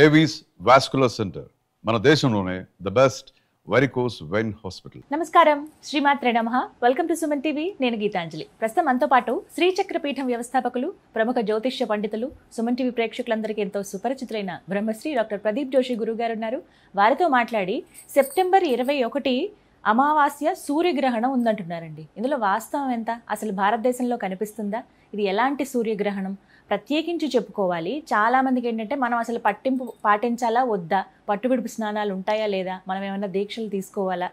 Avis vascular centre మన దేశంలోనే the best varicose vein hospital. నమస్కారం, శ్రీమాత్రే నమః. Welcome to Suman TV. నేను గీతాంజలి. ప్రస్తుతం మనతో పాటు శ్రీచక్రపీఠం వ్యవస్థాపకులు, ప్రముఖ జ్యోతిష్య పండితులు, సుమన్ టీవీ ప్రేక్షకులందరికీ ఎంతో సుపరిచితులైన బ్రహ్మశ్రీ డాక్టర్ ప్రదీప్ జోషి గురువు గారు ఉన్నారు. వారితో మాట్లాడి సెప్టెంబర్ 21 అమావాస్య సూర్యగ్రహణం ఉందంటున్నారండి. ఇందులో వాస్తవం ఎంత? అసలు భారతదేశంలో కనిపిస్తుందా? ఇది ఎలాంటి సూర్యగ్రహణం ప్రత్యేకించి చెప్పుకోవాలి. చాలామందికి ఏంటంటే మనం అసలు పాటించాలా వద్దా, పట్టువిడుపు స్నానాలు ఉంటాయా లేదా, మనం ఏమైనా దీక్షలు తీసుకోవాలా,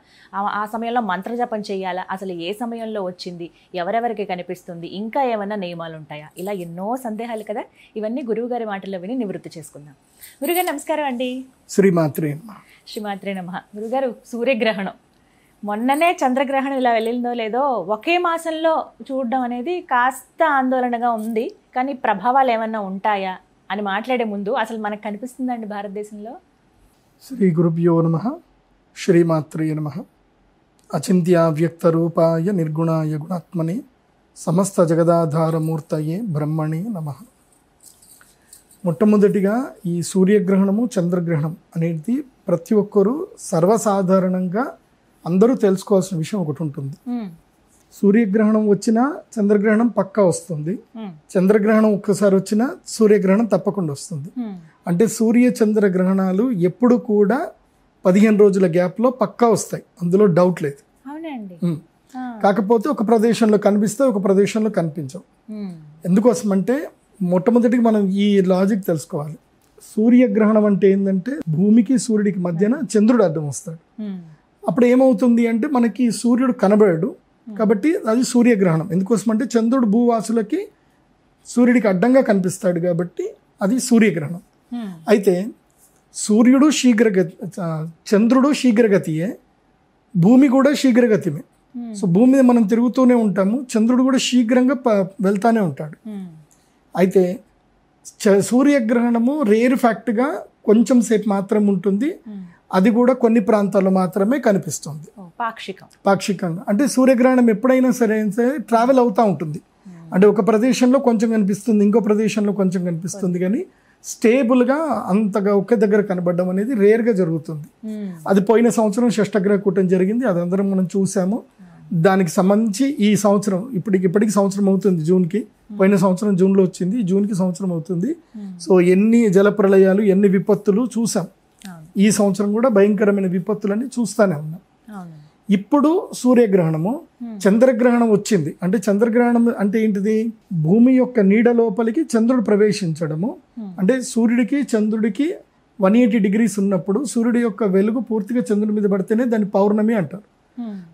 ఆ సమయంలో మంత్రజపం చేయాలా, అసలు ఏ సమయంలో వచ్చింది, ఎవరెవరికి కనిపిస్తుంది, ఇంకా ఏమైనా నియమాలు ఉంటాయా, ఇలా ఎన్నో సందేహాలు కదా. ఇవన్నీ గురువుగారి మాటల్లో విని నివృత్తి చేసుకుందాం. గురుగారు నమస్కారం అండి. శ్రీమాత్రే నమః. గురుగారు, సూర్యగ్రహణం మొన్ననే చంద్రగ్రహణం ఇలా వెళ్ళిందో లేదో ఒకే మాసంలో చూడడం అనేది కాస్త ఆందోళనగా ఉంది. కానీ ప్రభావాలు ఏమన్నా ఉంటాయా అని మాట్లాడే ముందు అసలు మనకు కనిపిస్తుందండి భారతదేశంలో? శ్రీ గురుభ్యో నమః. శ్రీమాత్రే నమః. అచింత్య వ్యక్త రూపాయ నిర్గుణాయ గుణాత్మనే సమస్త జగదాధారమూర్తయే బ్రహ్మణే నమః. మొట్టమొదటిగా ఈ సూర్యగ్రహణము చంద్రగ్రహణం అనేది ప్రతి ఒక్కరూ సర్వసాధారణంగా అందరూ తెలుసుకోవాల్సిన విషయం ఒకటి ఉంటుంది. సూర్యగ్రహణం వచ్చినా చంద్రగ్రహణం పక్కా వస్తుంది, చంద్రగ్రహణం ఒక్కసారి వచ్చినా సూర్యగ్రహణం తప్పకుండా వస్తుంది. అంటే సూర్య చంద్ర గ్రహణాలు ఎప్పుడు కూడా 15 రోజుల గ్యాప్లో పక్కా వస్తాయి, అందులో డౌట్ లేదు. కాకపోతే ఒక ప్రదేశంలో కనిపిస్తే ఒక ప్రదేశంలో కనిపించవు. ఎందుకోసం అంటే మొట్టమొదటిగా మనం ఈ లాజిక్ తెలుసుకోవాలి. సూర్యగ్రహణం అంటే ఏంటంటే భూమికి సూర్యుడికి మధ్యన చంద్రుడు అడ్డం వస్తాడు. అప్పుడు ఏమవుతుంది అంటే మనకి సూర్యుడు కనబడడు, కాబట్టి అది సూర్యగ్రహణం. ఎందుకోసం అంటే చంద్రుడు భూవాసులకి సూర్యుడికి అడ్డంగా కనిపిస్తాడు కాబట్టి అది సూర్యగ్రహణం. అయితే సూర్యుడు చంద్రుడు శీఘ్రగతియే, భూమి కూడా శీఘ్రగతిమే. సో భూమి మీద మనం తిరుగుతూనే ఉంటాము, చంద్రుడు కూడా శీఘ్రంగా వెళ్తానే ఉంటాడు. అయితే సూర్యగ్రహణము రేర్ ఫ్యాక్ట్గా కొంచెం సేపు మాత్రం ఉంటుంది, అది కూడా కొన్ని ప్రాంతాల్లో మాత్రమే కనిపిస్తుంది పాక్షికంగా. అంటే సూర్యగ్రహణం ఎప్పుడైనా సరే ట్రావెల్ అవుతూ ఉంటుంది. అంటే ఒక ప్రదేశంలో కొంచెం కనిపిస్తుంది, ఇంకో ప్రదేశంలో కొంచెం కనిపిస్తుంది, కానీ స్టేబుల్గా అంతగా ఒకే దగ్గర కనబడడం అనేది రేర్గా జరుగుతుంది. అది పోయిన సంవత్సరం షష్టగ్రహ కూటం జరిగింది, అది అందరం మనం చూసాము. దానికి సంబంధించి ఈ సంవత్సరం ఇప్పటికి సంవత్సరం అవుతుంది జూన్కి. పోయిన సంవత్సరం జూన్లో వచ్చింది, జూన్కి సంవత్సరం అవుతుంది. సో ఎన్ని జలప్రళయాలు, ఎన్ని విపత్తులు చూసాం. ఈ సంవత్సరం కూడా భయంకరమైన విపత్తులన్నీ చూస్తూనే ఉన్నాం. ఇప్పుడు సూర్యగ్రహణము, చంద్రగ్రహణం వచ్చింది. అంటే చంద్రగ్రహణం అంటే ఏంటిది? భూమి యొక్క నీడ లోపలికి చంద్రుడు ప్రవేశించడము. అంటే సూర్యుడికి చంద్రుడికి 180 degrees ఉన్నప్పుడు సూర్యుడి యొక్క వెలుగు పూర్తిగా చంద్రుడి మీద పడితేనే దాన్ని పౌర్ణమి అంటారు.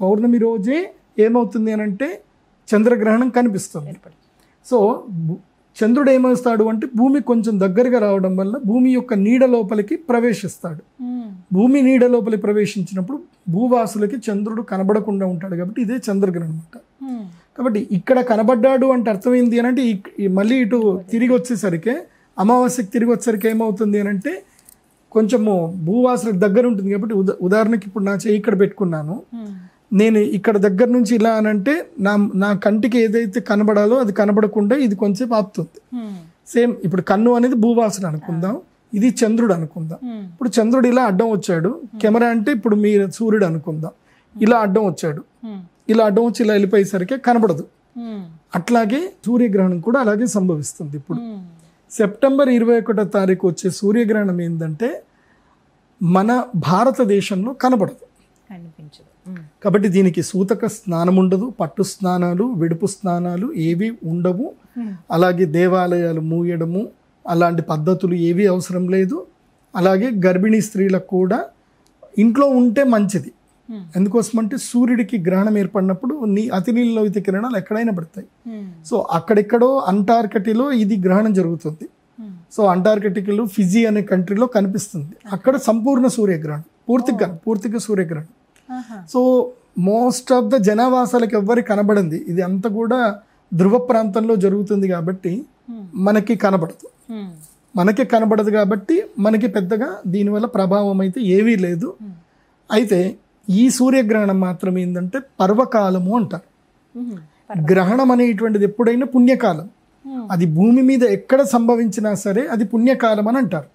పౌర్ణమి రోజే ఏమవుతుంది అని అంటే చంద్రగ్రహణం కనిపిస్తుంది. సో చంద్రుడు ఏమవుతాడు అంటే భూమి కొంచెం దగ్గరగా రావడం వల్ల భూమి యొక్క నీడ లోపలికి ప్రవేశిస్తాడు. భూమి నీడ లోపలికి ప్రవేశించినప్పుడు భూవాసులకి చంద్రుడు కనబడకుండా ఉంటాడు, కాబట్టి ఇదే చంద్రగ్రహణం అనమాట. కాబట్టి ఇక్కడ కనబడ్డాడు అంటే అర్థమైంది అని అంటే మళ్ళీ ఇటు తిరిగి వచ్చేసరికి, అమావాస్యకి తిరిగి వచ్చేసరికి ఏమవుతుంది అని అంటే కొంచెము భూవాసులకు దగ్గర ఉంటుంది. కాబట్టి ఉదాహరణకి ఇప్పుడు నా చేయి ఇక్కడ పెట్టుకున్నాను, నేను ఇక్కడ దగ్గర నుంచి ఇలా అని అంటే నా కంటికి ఏదైతే కనబడాలో అది కనబడకుండా ఇది కొంచెం ఆపుతుంది. సేమ్ ఇప్పుడు కన్ను అనేది భూవాసుడు అనుకుందాం, ఇది చంద్రుడు అనుకుందాం. ఇప్పుడు చంద్రుడు ఇలా అడ్డం వచ్చాడు, కెమెరా అంటే ఇప్పుడు మీరు సూర్యుడు అనుకుందాం, ఇలా అడ్డం వచ్చాడు, ఇలా అడ్డం వచ్చి ఇలా వెళ్ళిపోయేసరికి కనబడదు. అట్లాగే సూర్యగ్రహణం కూడా అలాగే సంభవిస్తుంది. ఇప్పుడు సెప్టెంబర్ 21వ తారీఖు వచ్చే సూర్యగ్రహణం ఏంటంటే మన భారతదేశంలో కనబడదు, కాబట్టి దీనికి సూతక స్నానం ఉండదు, పట్టు స్నానాలు, విడుపు స్నానాలు ఏవి ఉండవు. అలాగే దేవాలయాలు మూయడము అలాంటి పద్ధతులు ఏవి అవసరం లేదు. అలాగే గర్భిణీ స్త్రీలకు కూడా ఇంట్లో ఉంటే మంచిది. ఎందుకోసమంటే సూర్యుడికి గ్రహణం ఏర్పడినప్పుడు అతి నీళ్ళలోహిత కిరణాలు ఎక్కడైనా పడతాయి. సో అక్కడెక్కడో అంటార్కిటిలో ఇది గ్రహణం జరుగుతుంది. సో అంటార్కిటిక్లో ఫిజీ అనే కంట్రీలో కనిపిస్తుంది, అక్కడ సంపూర్ణ సూర్యగ్రహణం, పూర్తిగా సూర్యగ్రహణం. సో మోస్ట్ ఆఫ్ ద జనావాసాలకు ఎవ్వరికి కనబడింది, ఇది అంతా కూడా ధ్రువ ప్రాంతంలో జరుగుతుంది కాబట్టి మనకి కనబడదు కాబట్టి మనకి పెద్దగా దీనివల్ల ప్రభావం అయితే ఏమీ లేదు. అయితే ఈ సూర్యగ్రహణం మాత్రం ఏంటంటే పర్వకాలము అంటారు. గ్రహణం అనేటువంటిది ఎప్పుడైనా పుణ్యకాలం, అది భూమి మీద ఎక్కడ సంభవించినా సరే అది పుణ్యకాలం అని అంటారు.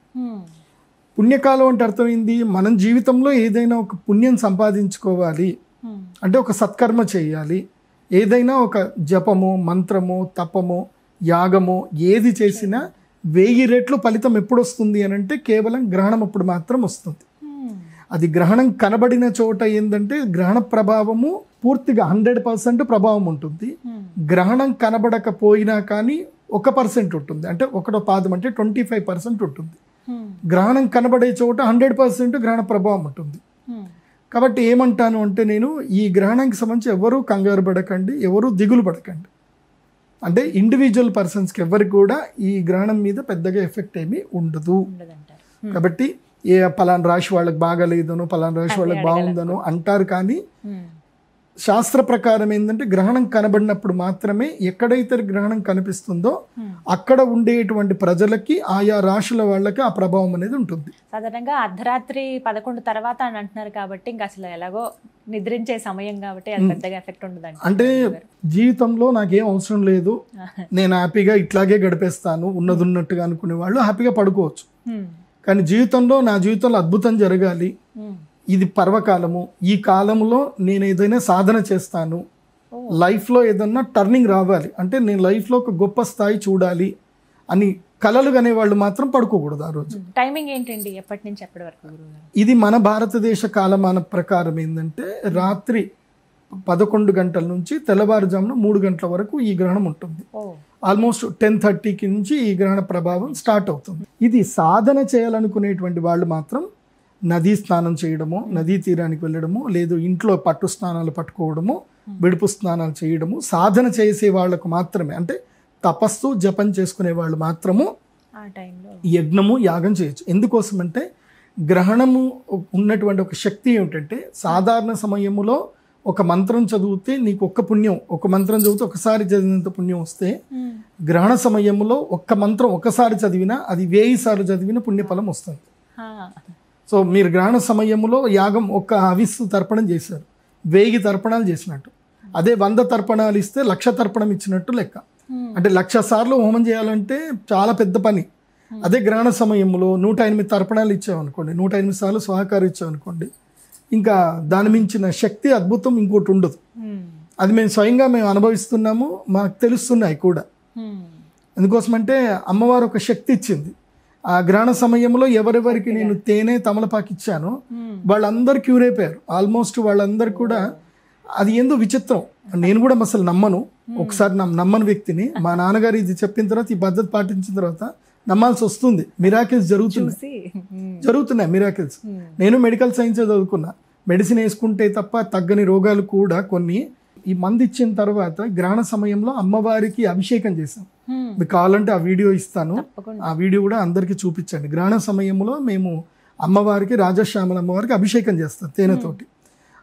పుణ్యకాలం అంటే అర్థమైంది, మనం జీవితంలో ఏదైనా ఒక పుణ్యం సంపాదించుకోవాలి అంటే ఒక సత్కర్మ చేయాలి, ఏదైనా ఒక జపము, మంత్రము, తపము, యాగము ఏది చేసినా 1000 రెట్లు ఫలితం ఎప్పుడు వస్తుంది అని అంటే కేవలం గ్రహణం అప్పుడు మాత్రం వస్తుంది. అది గ్రహణం కనబడిన చోట ఏంటంటే గ్రహణ ప్రభావము పూర్తిగా 100% ప్రభావం ఉంటుంది. గ్రహణం కనబడకపోయినా కానీ 1% ఉంటుంది, అంటే ఒకటో పాదం అంటే 25% ఉంటుంది. గ్రహణం కనబడే చోట 100% గ్రహణ ప్రభావం ఉంటుంది. కాబట్టి ఏమంటాను అంటే నేను ఈ గ్రహణానికి సంబంధించి ఎవరూ కంగారు పడకండి, ఎవరూ దిగులు పడకండి. అంటే ఇండివిజువల్ పర్సన్స్కి ఎవరికి కూడా ఈ గ్రహణం మీద పెద్దగా ఎఫెక్ట్ ఏమీ ఉండదు. కాబట్టి ఏ పలానా రాశి వాళ్ళకి బాగాలేదనో పలానా రాశి వాళ్ళకి బాగుందనో అంటారు, కానీ శాస్త్ర ప్రకారం ఏంటంటే గ్రహణం కనబడినప్పుడు మాత్రమే ఎక్కడైతే గ్రహణం కనిపిస్తుందో అక్కడ ఉండేటువంటి ప్రజలకి ఆయా రాశుల వాళ్ళకి ఆ ప్రభావం అనేది ఉంటుంది. సాధారణంగా అర్ధరాత్రి 11 తర్వాత అని అంటున్నారు కాబట్టి ఇంకా అసలు ఎలాగో నిద్రించే సమయం కాబట్టి అది పెద్దగా ఎఫెక్ట్ ఉండదు. అంటే జీవితంలో నాకేం అవసరం లేదు, నేను హ్యాపీగా ఇట్లాగే గడిపేస్తాను ఉన్నది ఉన్నట్టుగా అనుకునే వాళ్ళు హ్యాపీగా పడుకోవచ్చు. కానీ జీవితంలో నా జీవితంలో అద్భుతం జరగాలి, ఇది పర్వకాలము, ఈ కాలంలో నేను ఏదైనా సాధన చేస్తాను, లైఫ్లో ఏదన్నా టర్నింగ్ రావాలి అంటే నేను లైఫ్లో ఒక గొప్ప స్థాయి చూడాలి అని కలలు కనే వాళ్ళు మాత్రం పడుకోకూడదు ఆ రోజు. టైమింగ్ ఏంటండి, ఎప్పటి నుంచి ఎప్పటి వరకు? ఇది మన భారతదేశ కాలమాన ప్రకారం ఏంటంటే రాత్రి 11 గంటల నుంచి తెల్లవారుజామున 3 గంటల వరకు ఈ గ్రహణం ఉంటుంది. ఆల్మోస్ట్ 10:30కి నుంచి ఈ గ్రహణ ప్రభావం స్టార్ట్ అవుతుంది. ఇది సాధన చేయాలనుకునేటువంటి వాళ్ళు మాత్రం నదీ స్నానం చేయడము, నదీ తీరానికి వెళ్ళడము, లేదు ఇంట్లో పట్టు స్నానాలు పట్టుకోవడము, విడుపు స్నానాలు చేయడము, సాధన చేసే వాళ్ళకు మాత్రమే, అంటే తపస్సు జపం చేసుకునే వాళ్ళు మాత్రము యజ్ఞము యాగం చేయొచ్చు. ఎందుకోసం అంటే గ్రహణము ఉన్నటువంటి ఒక శక్తి ఏమిటంటే సాధారణ సమయములో ఒక మంత్రం చదివితే నీకు ఒక్క పుణ్యం, ఒక మంత్రం చదివితే ఒకసారి చదివినంత పుణ్యం వస్తే గ్రహణ సమయంలో ఒక్క మంత్రం ఒకసారి చదివినా అది 1000 సార్లు చదివిన పుణ్యఫలం వస్తుంది. సో మీరు గ్రహణ సమయంలో యాగం ఒక్క హవిస్సు తర్పణం చేశారు, 1000 తర్పణాలు చేసినట్టు. అదే 100 తర్పణాలు ఇస్తే 1,00,000 తర్పణం ఇచ్చినట్టు లెక్క. అంటే 1,00,000 సార్లు హోమం చేయాలంటే చాలా పెద్ద పని. అదే గ్రహణ సమయంలో 108 తర్పణాలు ఇచ్చామనుకోండి, 108 సార్లు స్వాహకారం ఇచ్చామనుకోండి, ఇంకా దాని మించిన శక్తి అద్భుతం ఇంకోటి ఉండదు. అది మేము స్వయంగా అనుభవిస్తున్నాము, మాకు తెలుస్తున్నాయి కూడా. ఎందుకోసమంటే అమ్మవారు ఒక శక్తి ఇచ్చింది. ఆ గ్రహణ సమయంలో ఎవరెవరికి నేను తేనె తమలపాకు ఇచ్చానో వాళ్ళందరూ క్యూర్ అయిపోయారు. ఆల్మోస్ట్ వాళ్ళందరూ కూడా. అది ఏందో విచిత్రం, నేను కూడా అసలు నమ్మను, ఒకసారి నమ్మని వ్యక్తిని. మా నాన్నగారు ఇది చెప్పిన తర్వాత ఈ పద్ధతి పాటించిన తర్వాత నమ్మాల్సి వస్తుంది. మిరాకిల్స్ జరుగుతున్నాయి మిరాకిల్స్. నేను మెడికల్ సైన్స్ చదువుకున్నా, మెడిసిన్ వేసుకుంటే తప్ప తగ్గని రోగాలు కూడా కొన్ని. ఈ మందు ఇచ్చిన తర్వాత గ్రహణ సమయంలో అమ్మవారికి అభిషేకం చేశాం. మీకు కావాలంటే ఆ వీడియో ఇస్తాను, ఆ వీడియో కూడా అందరికీ చూపించండి. గ్రహణ సమయంలో మేము అమ్మవారికి, రాజశ్యామల అమ్మవారికి అభిషేకం చేస్తాం తేనెతోటి.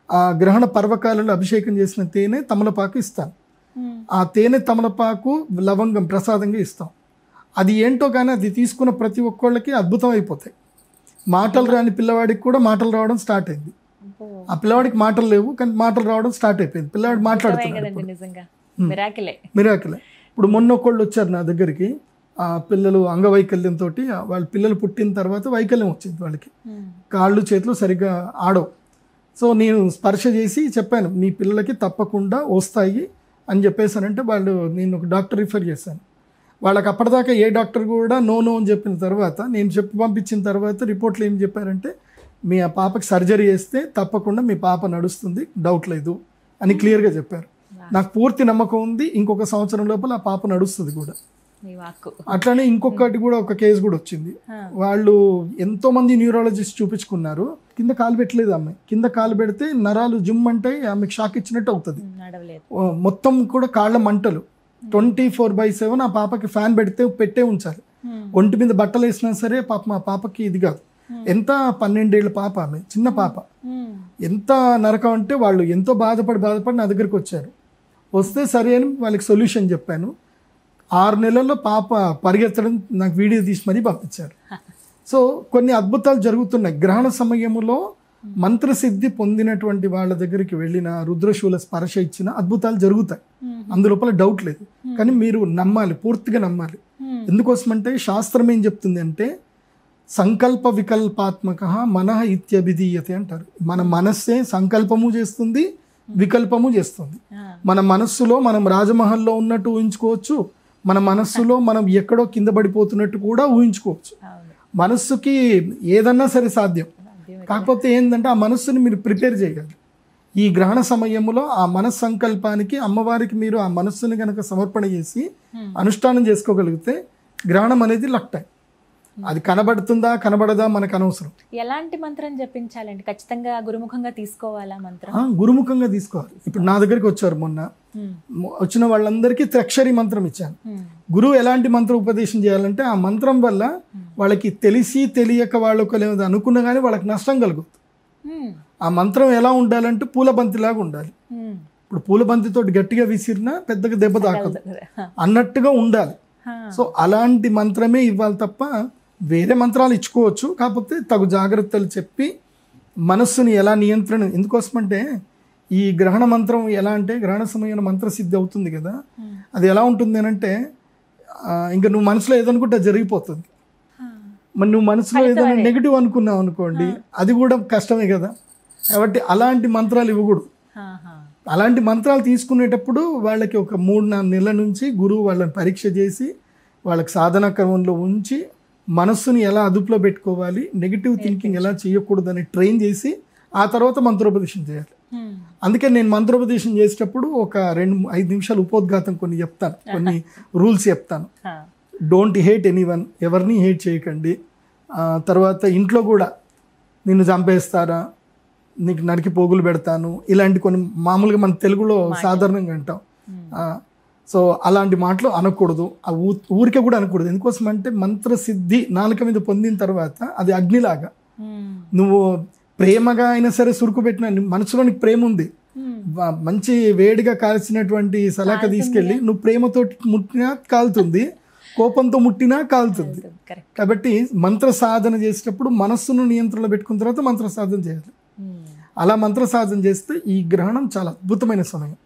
ఆ గ్రహణ పర్వకాలలో అభిషేకం చేసిన తేనె తమలపాకు ఇస్తాను. ఆ తేనె తమలపాకు లవంగం ప్రసాదంగా ఇస్తాం. అది ఏంటో కానీ అది తీసుకున్న ప్రతి ఒక్కళ్ళకి అద్భుతం అయిపోతాయి. మాటలు రాని పిల్లవాడికి కూడా మాటలు రావడం స్టార్ట్ అయింది. ఆ పిల్లవాడికి మాటలు లేవు కానీ మాటలు రావడం స్టార్ట్ అయిపోయింది. పిల్లవాడు మాట్లాడుతున్నాడు, మిరాకిలే. ఇప్పుడు మొన్న ఒకళ్ళు వచ్చారు నా దగ్గరికి, ఆ పిల్లలు అంగవైకల్యంతో, వాళ్ళ పిల్లలు పుట్టిన తర్వాత వైకల్యం వచ్చింది వాళ్ళకి, కాళ్ళు చేతులు సరిగ్గా ఆడవు. సో నేను స్పర్శ చేసి చెప్పాను, మీ పిల్లలకి తప్పకుండా వస్తాయి అని చెప్పేసానంటే వాళ్ళు, నేను ఒక డాక్టర్ రిఫర్ చేశాను. వాళ్ళకి అప్పటిదాకా ఏ డాక్టర్ కూడా నో అని చెప్పిన తర్వాత, నేను చెప్పి పంపించిన తర్వాత రిపోర్ట్లు ఏం చెప్పారంటే, మీ ఆ పాపకి సర్జరీ చేస్తే తప్పకుండా మీ పాప నడుస్తుంది, డౌట్ లేదు అని క్లియర్గా చెప్పారు. నాకు పూర్తి నమ్మకం ఉంది, ఇంకొక సంవత్సరం లోపల ఆ పాప నడుస్తుంది కూడా. అట్లానే ఇంకొకటి కూడా, ఒక కేసు కూడా వచ్చింది. వాళ్ళు ఎంతో మంది న్యూరాలజిస్ట్ చూపించుకున్నారు, కింద కాలు పెట్టలేదు అమ్మాయి. కింద కాలు పెడితే నరాలు జిమ్ అంటే ఆమెకు షాక్ ఇచ్చినట్టు అవుతుంది. మొత్తం కూడా కాళ్ళ మంటలు 24/7. ఆ పాపకి ఫ్యాన్ పెట్టే ఉంచాలి. ఒంటి మీద బట్టలు వేసినా సరే పాప, మా పాపకి ఇది కాదు. ఎంత 12 ఏళ్ళ పాప, ఆమె చిన్న పాప. ఎంత నరకం అంటే వాళ్ళు ఎంతో బాధపడి నా దగ్గరికి వచ్చారు. వస్తే సరే అని వాళ్ళకి సొల్యూషన్ చెప్పాను. 6 నెలల్లో పాప పరిగెత్తడం నాకు వీడియో తీసి మరీ పంపించారు. సో కొన్ని అద్భుతాలు జరుగుతున్నాయి. గ్రహణ సమయంలో మంత్రసిద్ధి పొందినటువంటి వాళ్ళ దగ్గరికి వెళ్ళిన, రుద్రశూల స్పర్శ ఇచ్చిన అద్భుతాలు జరుగుతాయి. అందులోపల డౌట్ లేదు. కానీ మీరు నమ్మాలి, పూర్తిగా నమ్మాలి. ఎందుకోసమంటే శాస్త్రం ఏం చెప్తుంది అంటే, సంకల్ప వికల్పాత్మక మనః ఇత్యభిధీయతే అంటారు. మన మనస్సే సంకల్పము చేస్తుంది, వికల్పము చేస్తుంది. మన మనస్సులో మనం రాజమహల్లో ఉన్నట్టు ఊహించుకోవచ్చు, మన మనస్సులో మనం ఎక్కడో కింద పడిపోతున్నట్టు కూడా ఊహించుకోవచ్చు. మనస్సుకి ఏదన్నా సరే సాధ్యం. కాకపోతే ఏంటంటే ఆ మనస్సుని మీరు ప్రిపేర్ చేయాలి. ఈ గ్రహణ సమయంలో ఆ మనస్సంకల్పానికి అమ్మవారికి మీరు ఆ మనస్సుని కనుక సమర్పణ చేసి అనుష్ఠానం చేసుకోగలిగితే గ్రహణం అనేది లక్టాయి. అది కనబడుతుందా కనబడదా మనకు అనవసరం. ఎలాంటి మంత్రం జపించాలండి? ఖచ్చితంగా గురుముఖంగా తీసుకోవాలా మంత్రం? గురుముఖంగా తీసుకోవాలి. ఇప్పుడు నా దగ్గరికి వచ్చారు మొన్న, వచ్చిన వాళ్ళందరికీ త్రక్షరి మంత్రం ఇచ్చాను. గురువు ఎలాంటి మంత్ర ఉపదేశం చేయాలంటే ఆ మంత్రం వల్ల వాళ్ళకి తెలిసి తెలియక వాళ్ళకు లేదు అనుకున్నా కానీ వాళ్ళకి నష్టం కలుగుతుంది. ఆ మంత్రం ఎలా ఉండాలంటే పూలబంతిలాగా ఉండాలి. ఇప్పుడు పూలబంతితో గట్టిగా విసిరినా పెద్దగా దెబ్బ తాకదు అన్నట్టుగా ఉండాలి. సో అలాంటి మంత్రమే ఇవ్వాలి తప్ప వేరే మంత్రాలు ఇచ్చుకోవచ్చు. కాకపోతే తగు జాగ్రత్తలు చెప్పి మనస్సుని ఎలా నియంత్రణ, ఎందుకోసమంటే ఈ గ్రహణ మంత్రం ఎలా అంటే గ్రహణ సమయంలో మంత్రసిద్ధి అవుతుంది కదా, అది ఎలా ఉంటుంది అని అంటే ఇంకా నువ్వు మనసులో ఏదనుకుంటే జరిగిపోతుంది. మరి నువ్వు మనసులో ఏదైనా నెగిటివ్ అనుకున్నావు అనుకోండి, అది కూడా కష్టమే కదా. కాబట్టి అలాంటి మంత్రాలు ఇవ్వకూడదు. అలాంటి మంత్రాలు తీసుకునేటప్పుడు వాళ్ళకి ఒక 3-4 నెలల నుంచి గురువు వాళ్ళని పరీక్ష చేసి వాళ్ళకి సాధనా క్రమంలో ఉంచి మనస్సుని ఎలా అదుపులో పెట్టుకోవాలి, నెగిటివ్ థింకింగ్ ఎలా చేయకూడదని ట్రైన్ చేసి ఆ తర్వాత మంత్రోపదేశం చేయాలి. అందుకే నేను మంత్రోపదేశం చేసేటప్పుడు ఒక 2-5 నిమిషాలు ఉపోద్ఘాతం కొన్ని చెప్తాను, కొన్ని రూల్స్ చెప్తాను. డోంట్ హేట్ ఎనీవన్, ఎవరిని హేట్ చేయకండి. తర్వాత ఇంట్లో కూడా నిన్ను చంపేస్తారా, నీకు నరికి పోగులు పెడతాను, ఇలాంటి కొన్ని మామూలుగా మన తెలుగులో సాధారణంగా అంటాం. సో అలాంటి మాటలు అనకూడదు. ఆ ఊరికే కూడా అనకూడదు. ఎందుకోసం అంటే మంత్రసిద్ధి నాలుక మీద పొందిన తర్వాత అది అగ్నిలాగా, నువ్వు ప్రేమగా అయినా సరే సురుకు పెట్టిన మనసులో నీకు ప్రేమ ఉంది, మంచి వేడిగా కాల్చినటువంటి సలాక తీసుకెళ్ళి నువ్వు ప్రేమతో ముట్టినా కాలుతుంది, కోపంతో ముట్టినా కాలుతుంది. కాబట్టి మంత్ర సాధన చేసేటప్పుడు మనస్సును నియంత్రణలో పెట్టుకున్న తర్వాత మంత్ర సాధన చేయాలి. అలా మంత్ర సాధన చేస్తే ఈ గ్రహణం చాలా అద్భుతమైన సమయం.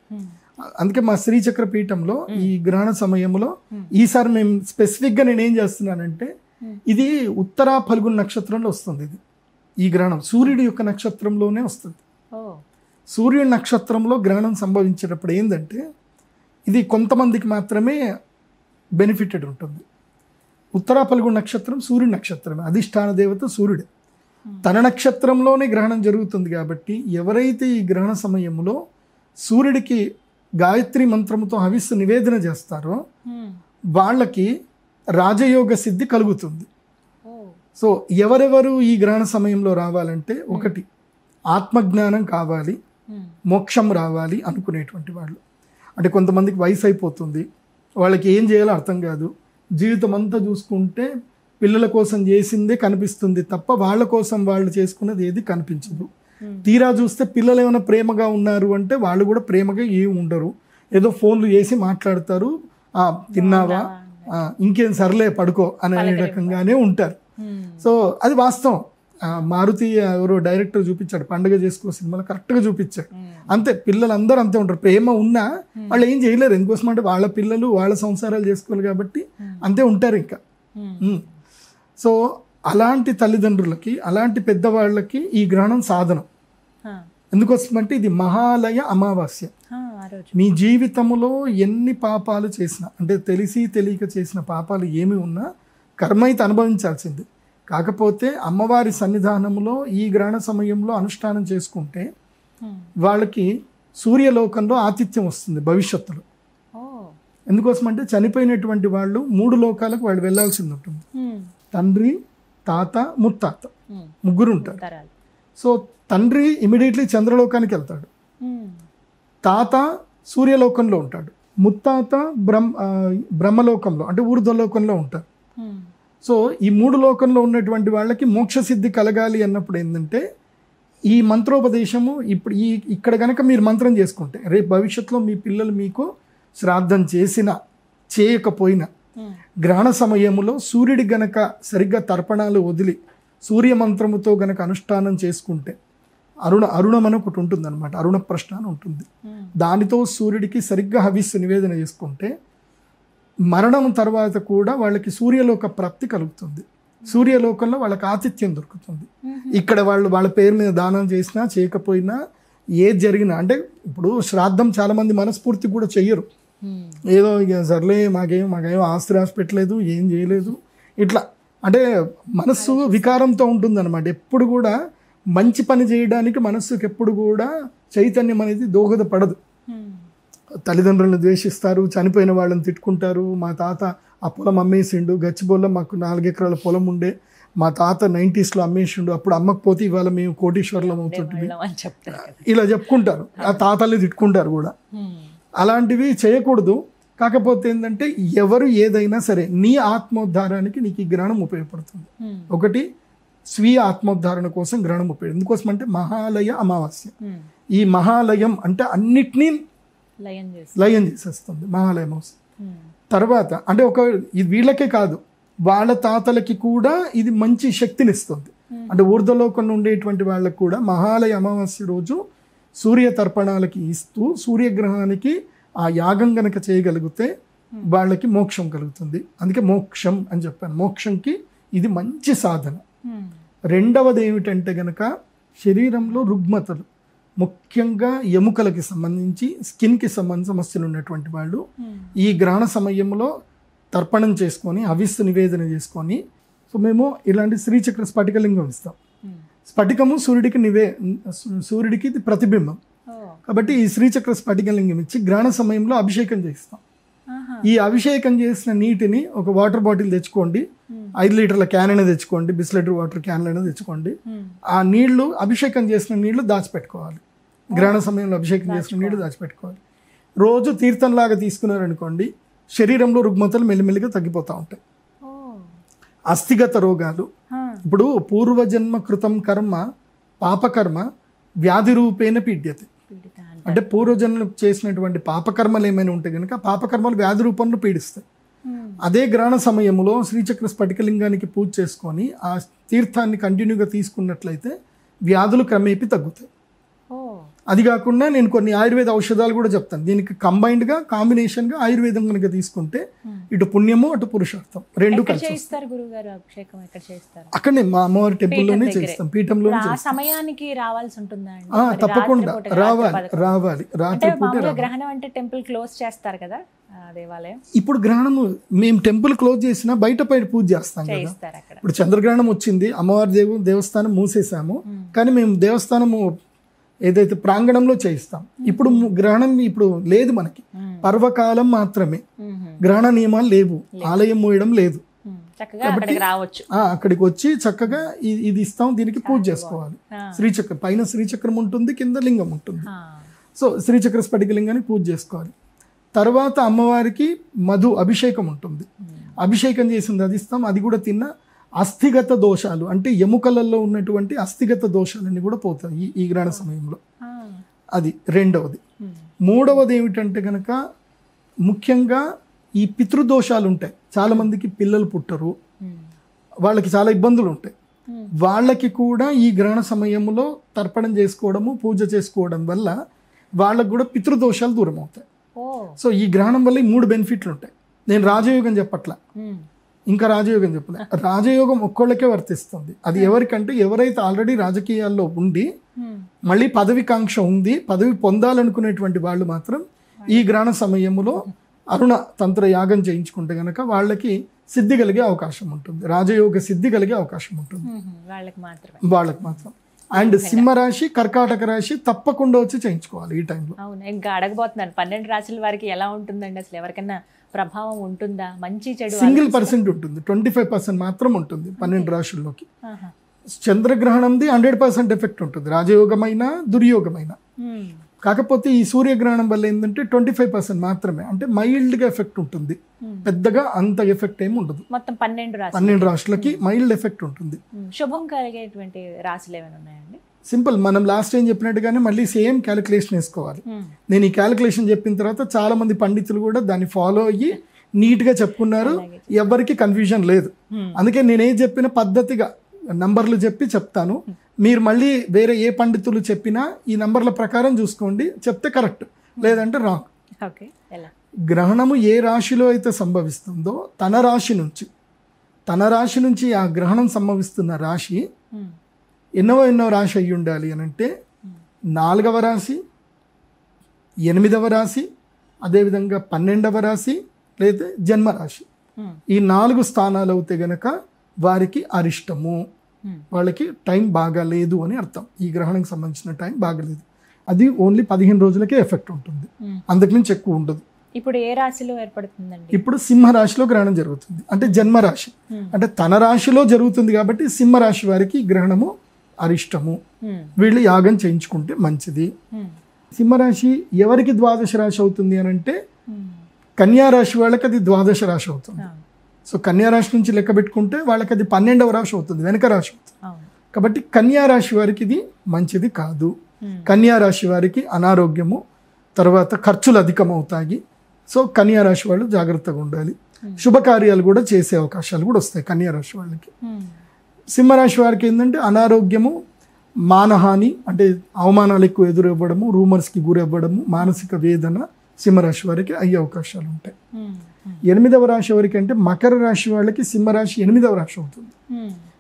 అందుకే మా శ్రీచక్ర పీఠంలో ఈ గ్రహణ సమయంలో ఈసారి మేము స్పెసిఫిక్గా నేనేం చేస్తున్నానంటే, ఇది ఉత్తరా ఫల్గుణ నక్షత్రంలో వస్తుంది. ఇది ఈ గ్రహణం సూర్యుడి యొక్క నక్షత్రంలోనే వస్తుంది. సూర్యుడి నక్షత్రంలో గ్రహణం సంభవించేటప్పుడు ఏంటంటే ఇది కొంతమందికి మాత్రమే బెనిఫిటెడ్ ఉంటుంది. ఉత్తరా ఫల్గుణ నక్షత్రం సూర్యుడి నక్షత్రమే, అధిష్టాన దేవత సూర్యుడే. తన నక్షత్రంలోనే గ్రహణం జరుగుతుంది కాబట్టి ఎవరైతే ఈ గ్రహణ సమయంలో సూర్యుడికి గాయత్రి మంత్రముతో హవిస్సు నివేదన చేస్తారో వాళ్ళకి రాజయోగ సిద్ధి కలుగుతుంది. సో ఎవరెవరు ఈ గ్రహణ సమయంలో రావాలంటే, ఒకటి ఆత్మజ్ఞానం కావాలి, మోక్షం రావాలి అనుకునేటువంటి వాళ్ళు. అంటే కొంతమందికి వయసు అయిపోతుంది, వాళ్ళకి ఏం చేయాలో అర్థం కాదు, జీవితం అంతా చూసుకుంటే పిల్లల కోసం చేసిందే కనిపిస్తుంది తప్ప వాళ్ళ కోసం వాళ్ళు చేసుకున్నది ఏది కనిపించదు. తీరా చూస్తే పిల్లలు ఏమైనా ప్రేమగా ఉన్నారు అంటే వాళ్ళు కూడా ప్రేమగా ఏమి ఉండరు, ఏదో ఫోన్లు చేసి మాట్లాడతారు, తిన్నావా, ఇంకేం సర్లే పడుకో అనే రకంగానే ఉంటారు. సో అది వాస్తవం. మారుతి ఎవరో డైరెక్టర్ చూపించాడు పండుగ చేసుకో సినిమాలో, కరెక్ట్గా చూపించాడు. అంతే, పిల్లలందరూ అంతే ఉంటారు. ప్రేమ ఉన్నా వాళ్ళు ఏం చేయలేరు. ఎందుకోసం అంటే వాళ్ళ పిల్లలు వాళ్ళ సంసారాలు చేసుకోవాలి కాబట్టి అంతే ఉంటారు ఇంకా. సో అలాంటి తల్లిదండ్రులకి, అలాంటి పెద్దవాళ్ళకి ఈ గ్రహణం సాధనం. ఎందుకోసమంటే ఇది మహాలయ అమావాస్య. మీ జీవితంలో ఎన్ని పాపాలు చేసినా, అంటే తెలిసి తెలియక చేసిన పాపాలు ఏమి ఉన్నా కర్మ అయితే అనుభవించాల్సింది. కాకపోతే అమ్మవారి సన్నిధానంలో ఈ గ్రహణ సమయంలో అనుష్ఠానం చేసుకుంటే వాళ్ళకి సూర్యలోకంలో ఆతిథ్యం వస్తుంది భవిష్యత్తులో. ఎందుకోసం అంటే చనిపోయినటువంటి వాళ్ళు 3 లోకాలకు వాళ్ళు వెళ్ళాల్సింది ఉంటుంది. తండ్రి, తాత, ముత్తాత, ముగ్గురు ఉంటారు. సో తండ్రి ఇమీడియట్లీ చంద్రలోకానికి వెళ్తాడు, తాత సూర్యలోకంలో ఉంటాడు, ముత్తాత బ్రహ్మలోకంలో అంటే ఊర్ధ్వలోకంలో ఉంటారు. సో ఈ 3 లోకంలో ఉన్నటువంటి వాళ్ళకి మోక్షసిద్ధి కలగాలి అన్నప్పుడు ఏంటంటే ఈ మంత్రోపదేశము ఇప్పుడు ఇక్కడ కనుక మీరు మంత్రం చేసుకుంటే రేపు భవిష్యత్తులో మీ పిల్లలు మీకు శ్రాద్ధం చేసినా చేయకపోయినా గ్రహణ సమయంలో సూర్యుడి గనక సరిగ్గా తర్పణాలు వదిలి సూర్య మంత్రముతో గనక అనుష్ఠానం చేసుకుంటే, అరుణం అని ఒకటి ఉంటుంది అనమాట, అరుణ ప్రశ్న అని ఉంటుంది, దానితో సూర్యుడికి సరిగ్గా హవిస్సు నివేదన చేసుకుంటే మరణం తర్వాత కూడా వాళ్ళకి సూర్యలోక ప్రాప్తి కలుగుతుంది. సూర్యలోకంలో వాళ్ళకి ఆతిథ్యం దొరుకుతుంది. ఇక్కడ వాళ్ళ పేరు మీద దానం చేసినా చేయకపోయినా ఏది జరిగినా, అంటే ఇప్పుడు శ్రాద్ధం చాలా మంది మనస్ఫూర్తి కూడా చెయ్యరు, ఏదో ఇక సర్లే మాకేం ఆస్తి రాసి పెట్టలేదు, ఏం చేయలేదు, ఇట్లా అంటే మనస్సు వికారంతో ఉంటుందన్నమాట. ఎప్పుడు కూడా మంచి పని చేయడానికి మనస్సుకి ఎప్పుడు కూడా చైతన్యం అనేది దోహదపడదు. తల్లిదండ్రులను ద్వేషిస్తారు, చనిపోయిన వాళ్ళని తిట్టుకుంటారు. మా తాత ఆ పొలం అమ్మేసిండు, గచ్చిబొల్ల మాకు 4 ఎకరాల పొలం ఉండే, మా తాత 90s అమ్మేసిండు, అప్పుడు అమ్మకపోతే ఇవాళ మేము కోటీశ్వరులం అవుతుంటుంది, ఇలా చెప్పుకుంటారు. ఆ తాతల్ని తిట్టుకుంటారు కూడా. అలాంటివి చేయకూడదు. కాకపోతే ఏంటంటే ఎవరు ఏదైనా సరే నీ ఆత్మోద్ధారానికి నీకు ఈ గ్రహణం ఉపయోగపడుతుంది. ఒకటి స్వీయ ఆత్మోద్ధారణ కోసం గ్రహణం ఉపయోగం. ఎందుకోసం అంటే మహాలయ అమావాస్య. ఈ మహాలయం అంటే అన్నిటినీ లయం చేసేస్తుంది మహాలయ అమావాస్య. తర్వాత అంటే ఇది వీళ్ళకే కాదు, వాళ్ళ తాతలకి కూడా ఇది మంచి శక్తిని ఇస్తుంది. అంటే ఊర్ధ్వలోకంలో ఉండేటువంటి వాళ్ళకు కూడా మహాలయ అమావాస్య రోజు సూర్య తర్పణాలకి ఇస్తూ సూర్యగ్రహానికి ఆ యాగం గనక చేయగలిగితే వాళ్ళకి మోక్షం కలుగుతుంది. అందుకే మోక్షం అని చెప్పాను. మోక్షంకి ఇది మంచి సాధన. రెండవది ఏమిటంటే గనక శరీరంలో రుగ్మతలు, ముఖ్యంగా ఎముకలకి సంబంధించి స్కిన్కి సంబంధించిన సమస్యలు ఉన్నటువంటి వాళ్ళు ఈ గ్రహణ సమయంలో తర్పణం చేసుకొని హవిస్సు నివేదన చేసుకొని, సో మేము ఇలాంటి శ్రీచక్ర స్ఫటికలింగం ఇస్తాం. స్ఫటికము సూర్యుడికి ఇది ప్రతిబింబం కాబట్టి ఈ శ్రీచక్ర స్ఫటికలింగం ఇచ్చి గ్రహణ సమయంలో అభిషేకం చేస్తాం. ఈ అభిషేకం చేసిన నీటిని ఒక వాటర్ బాటిల్ తెచ్చుకోండి, 5 లీటర్ల క్యాన్ అయినా తెచ్చుకోండి, బిస్లెటర్ వాటర్ క్యాన్లు అయినా తెచ్చుకోండి. ఆ నీళ్లు అభిషేకం చేసిన నీళ్లు దాచిపెట్టుకోవాలి. గ్రహణ సమయంలో అభిషేకం చేసిన నీళ్లు దాచిపెట్టుకోవాలి. రోజు తీర్థంలాగా తీసుకున్నారనుకోండి, శరీరంలో రుగ్మతలు మెల్లిమెల్లిగా తగ్గిపోతూ ఉంటాయి. అస్థిగత రోగాలు, ఇప్పుడు పూర్వజన్మ కృతం కర్మ పాపకర్మ వ్యాధి రూపేణ పీడ్యతే. అంటే పూర్వజన్మ చేసినటువంటి పాపకర్మలు ఏమైనా ఉంటే కనుక పాపకర్మలు వ్యాధి రూపంలో పీడిస్తాయి. అదే గ్రహణ సమయంలో శ్రీచక్ర స్ఫటికలింగానికి పూజ చేసుకొని ఆ తీర్థాన్ని కంటిన్యూగా తీసుకున్నట్లయితే వ్యాధులు క్రమేపీ తగ్గుతాయి. అది కాకుండా నేను కొన్ని ఆయుర్వేద ఔషధాలు కూడా చెప్తాను. దీనికి కంబైన్డ్గా కాంబినేషన్గా ఆయుర్వేదం కనుక తీసుకుంటే ఇటు పుణ్యము అటు పురుషార్థం రెండు కలిసి అక్కడనే మా అమ్మవారి టెంపుల్లోనే చేస్తాం, పీఠంలోనే సమయానికి రావాల్సి ఉంటుందా? తప్పకుండా రావాలి. రాత్రి పూట గ్రహణం అంటే టెంపుల్ క్లోజ్ చేస్తారు కదా దేవాలయం. ఇప్పుడు గ్రహణము మేము టెంపుల్ క్లోజ్ చేసినా బయట పూజ చేస్తాం కదా. ఇప్పుడు చంద్రగ్రహణం వచ్చింది, అమ్మవారి దేవస్థానం మూసేసాము, కానీ మేము దేవస్థానము ఏదైతే ప్రాంగణంలో చేయిస్తాం. ఇప్పుడు గ్రహణం ఇప్పుడు లేదు, మనకి పర్వకాలం మాత్రమే, గ్రహణ నియమాలు లేవు, ఆలయం మూయడం లేదు. కాబట్టి అక్కడికి వచ్చి చక్కగా ఇది ఇస్తాం, దీనికి పూజ చేసుకోవాలి. శ్రీచక్రం పైన శ్రీచక్రం ఉంటుంది, కింద లింగం ఉంటుంది. సో శ్రీచక్ర స్ఫటికలింగాన్ని పూజ చేసుకోవాలి. తర్వాత అమ్మవారికి మధు అభిషేకం ఉంటుంది, అభిషేకం చేసింది అది ఇస్తాం. అది కూడా తిన్న అస్థిగత దోషాలు అంటే ఎముకలలో ఉన్నటువంటి అస్థిగత దోషాలన్నీ కూడా పోతాయి ఈ గ్రహణ సమయంలో. అది రెండవది. మూడవది ఏమిటంటే కనుక ముఖ్యంగా ఈ పితృదోషాలు ఉంటాయి. చాలా మందికి పిల్లలు పుట్టరు, వాళ్ళకి చాలా ఇబ్బందులు ఉంటాయి. వాళ్ళకి కూడా ఈ గ్రహణ సమయంలో తర్పణం చేసుకోవడము పూజ చేసుకోవడం వల్ల వాళ్ళకు కూడా పితృదోషాలు దూరం అవుతాయి. సో ఈ గ్రహణం వల్ల ఈ 3 బెనిఫిట్లు ఉంటాయి. నేను రాజయోగం చెప్పట్లా, ఇంకా రాజయోగం చెప్పలే. రాజయోగం ఒక్కళ్ళకే వర్తిస్తుంది. అది ఎవరికంటే ఎవరైతే ఆల్రెడీ రాజకీయాల్లో ఉండి మళ్ళీ పదవికాంక్ష ఉంది, పదవి పొందాలనుకునేటువంటి వాళ్ళు మాత్రం ఈ గ్రహణ సమయంలో అరుణ తంత్ర యాగం చేయించుకుంటే గనక వాళ్ళకి సిద్ధి కలిగే అవకాశం ఉంటుంది, రాజయోగ సిద్ధి కలిగే అవకాశం ఉంటుంది వాళ్ళకి మాత్రం. అండ్ సింహరాశి కర్కాటక రాశి తప్పకుండా వచ్చి చేయించుకోవాలి ఈ టైంలో. అవును, ఇంకా అడగబోతున్నాను 12 రాశుల వారికి ఎలా ఉంటుందండి, అసలు ఎవరికైనా ప్రభావం ఉంటుందా? మంచి చెడు సింగిల్ % ఉంటుంది, 25% మాత్రం ఉంటుంది 12 రాశుల్లోకి. చంద్రగ్రహణంది 100% ఎఫెక్ట్ ఉంటుంది, రాజయోగమైన దుర్యోగమైన. కాకపోతే ఈ సూర్యగ్రహణం వల్ల ఏంటంటే 25% మాత్రమే, అంటే మైల్డ్గా ఎఫెక్ట్ ఉంటుంది, పెద్దగా అంత ఎఫెక్ట్ ఏమి ఉండదు. మొత్తం 12 రాశులకి మైల్డ్ ఎఫెక్ట్ ఉంటుంది. శుభం కలిగేటువంటి రాశులు ఏమైనా ఉన్నాయండి? సింపుల్, మనం లాస్ట్ టైం చెప్పినట్టుగానే మళ్ళీ సేమ్ క్యాలిక్యులేషన్ వేసుకోవాలి. నేను ఈ క్యాలిక్యులేషన్ చెప్పిన తర్వాత చాలా మంది పండితులు కూడా దాన్ని ఫాలో అయ్యి నీట్గా చెప్పుకున్నారు, ఎవరికి కన్ఫ్యూజన్ లేదు. అందుకే నేనేం చెప్పిన పద్ధతిగా నంబర్లు చెప్తాను. మీరు మళ్ళీ వేరే ఏ పండితులు చెప్పినా ఈ నంబర్ల ప్రకారం చూసుకోండి, చెప్తే కరెక్ట్, లేదంటే రాంగ్. గ్రహణము ఏ రాశిలో అయితే సంభవిస్తుందో తన రాశి నుంచి తన రాశి నుంచి ఆ గ్రహణం సంభవిస్తున్న రాశి ఎన్నో రాశి అయ్యి ఉండాలి అని అంటే 4వ రాశి, 8వ రాశి, అదేవిధంగా 12వ రాశి లేదా జన్మరాశి. ఈ 4 స్థానాలు అవుతే గనక వారికి అరిష్టము, వాళ్ళకి టైం బాగాలేదు అని అర్థం. ఈ గ్రహణంకి సంబంధించిన టైం బాగాలేదు. అది ఓన్లీ 15 రోజులకే ఎఫెక్ట్ ఉంటుంది, అంతకుమించి ఎక్కువ ఉండదు. ఇప్పుడు ఏ రాశిలో ఏర్పడుతుందండి? ఇప్పుడు సింహరాశిలో గ్రహణం జరుగుతుంది, అంటే జన్మరాశి, అంటే తన రాశిలో జరుగుతుంది కాబట్టి సింహరాశి వారికి గ్రహణము అరిష్టము. వీళ్ళు యాగం చేయించుకుంటే మంచిది. సింహరాశి ఎవరికి ద్వాదశ రాశి అవుతుంది అని అంటే కన్యా రాశి వాళ్ళకి అది ద్వాదశ రాశి అవుతుంది. సో కన్యా రాశి నుంచి లెక్క పెట్టుకుంటే వాళ్ళకి అది 12వ రాశి అవుతుంది, వెనక రాశి అవుతుంది. కాబట్టి కన్యా రాశి వారికి ఇది మంచిది కాదు. కన్యా రాశి వారికి అనారోగ్యము, తర్వాత ఖర్చులు అధికమవుతాయి. సో కన్యా రాశి వాళ్ళు జాగ్రత్తగా ఉండాలి. శుభకార్యాలు కూడా చేసే అవకాశాలు కూడా వస్తాయి కన్యా రాశి వాళ్ళకి. సింహరాశి వారికి ఏంటంటే అనారోగ్యము, మానహాని, అంటే అవమానాలు ఎక్కువ ఎదురవ్వడము, రూమర్స్కి గురవ్వడము, మానసిక వేదన సింహరాశి వారికి అయ్యే అవకాశాలు ఉంటాయి. 8వ రాశి వారికి అంటే మకర రాశి వాళ్ళకి సింహరాశి 8వ రాశి అవుతుంది.